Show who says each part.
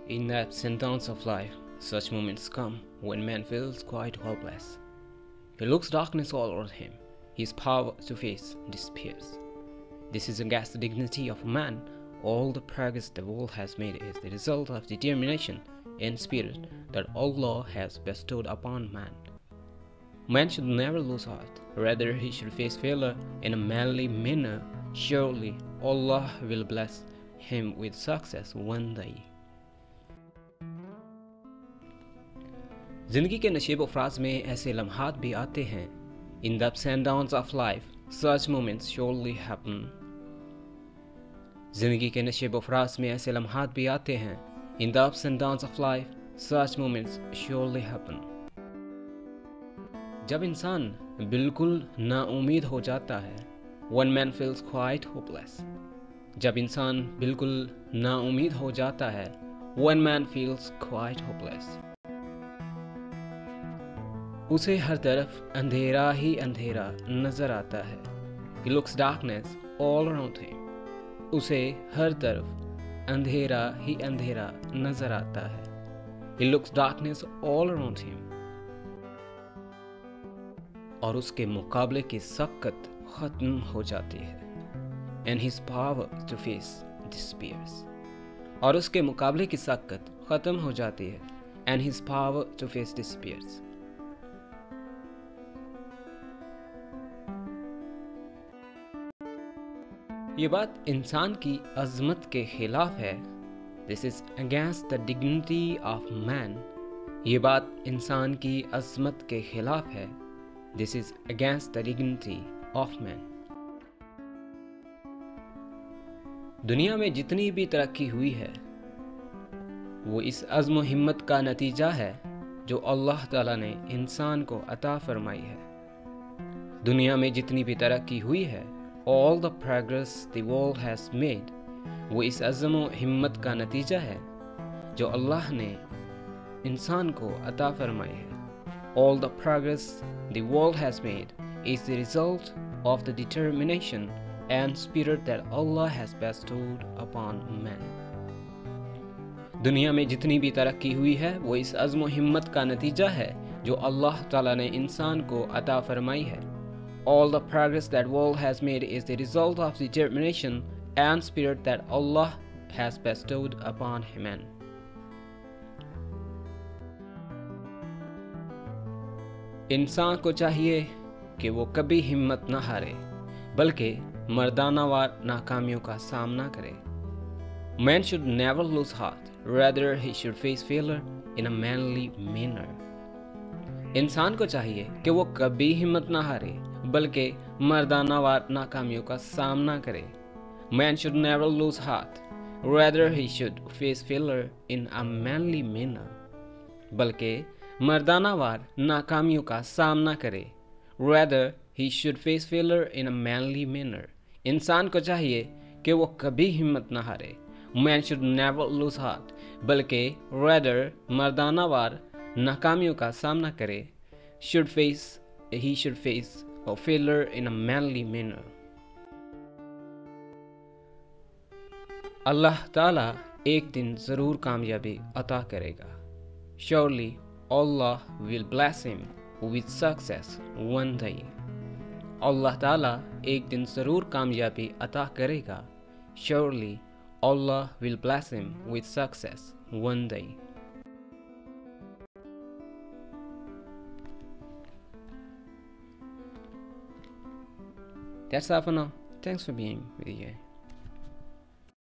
Speaker 1: In the ups and downs of life, such moments come when man feels quite hopeless. He looks darkness all around him. His power to face disappears. This is against the dignity of man. All the progress the world has made is the result of determination and spirit that Allah has bestowed upon man. Man should never lose heart. Rather, he should face failure in a manly manner. Surely, Allah will bless him with success one day. जिंदगी के नशेब अफराज में ऐसे लम्हात भी आते हैं. In the ups and downs of life, such moments surely happen. जिंदगी के नशेब अफराज में ऐसे लम्हात भी आते हैं. In the ups and downs of life, such moments surely happen. जब इंसान बिल्कुल नाउमीद हो जाता है, one man feels quite hopeless. जब इंसान बिल्कुल नाउमीद हो जाता है, one man feels quite hopeless. उसे हर तरफ अंधेरा ही अंधेरा नजर आता है. He looks darkness all around him. उसे हर तरफ अंधेरा ही अंधेरा नजर आता है. He looks darkness all around him. और उसके मुकाबले की शक्कत खत्म हो जाती है. And his power to face disappears. और उसके मुकाबले की शक्कत खत्म हो जाती है. And his power to face disappears. ये बात इंसान की अजमत के खिलाफ है. This is against the dignity of man. ये बात इंसान की अजमत के खिलाफ है. This is against the dignity of man. दुनिया में जितनी भी तरक्की हुई है वो इस अज़्म हिम्मत का नतीजा है जो अल्लाह ताला ने इंसान को अता फरमाई है. दुनिया में जितनी भी तरक्की हुई है, all the progress the world has made, वो इस अज़्म हिम्मत का नतीजा है जो अल्लाह ने इंसान को अता फरमाई है. All the progress the world has made is the result of the determination and spirit that Allah has bestowed upon man. दुनिया में जितनी भी तरक्की हुई है वो इस अज़्म हिम्मत का नतीजा है जो अल्लाह ताला ने इंसान को अता फरमाई है. All the progress that world has made is the result of determination and spirit that Allah has bestowed upon man. इंसान को चाहिए कि वो कभी हिम्मत न हारे बल्कि मर्दानावार नाकामियों का सामना करे. Man should never lose heart. Rather, he should face failure in a manly manner. इंसान को चाहिए कि वो कभी हिम्मत न हारे बल्कि मर्दानावार नाकामियों का सामना करे. Man should never lose heart. Rather, he should face failure in a manly manner. बल्कि मर्दानावार नाकामियों का सामना करे. Rather, he should face failure in a manly manner. इंसान को चाहिए कि वो कभी हिम्मत न हारे. Man should never lose heart. बल्कि rather मर्दानावार नाकामियों का सामना करे. He should face a failure in a manly manner. अल्लाह ताला एक दिन ज़रूर कामयाबी अता करेगा. Surely Allah will bless him with success one day. अल्लाह ताला एक दिन ज़रूर कामयाबी अता करेगा. Surely Allah will bless him with success one day. That's all for now. Thanks for being with you.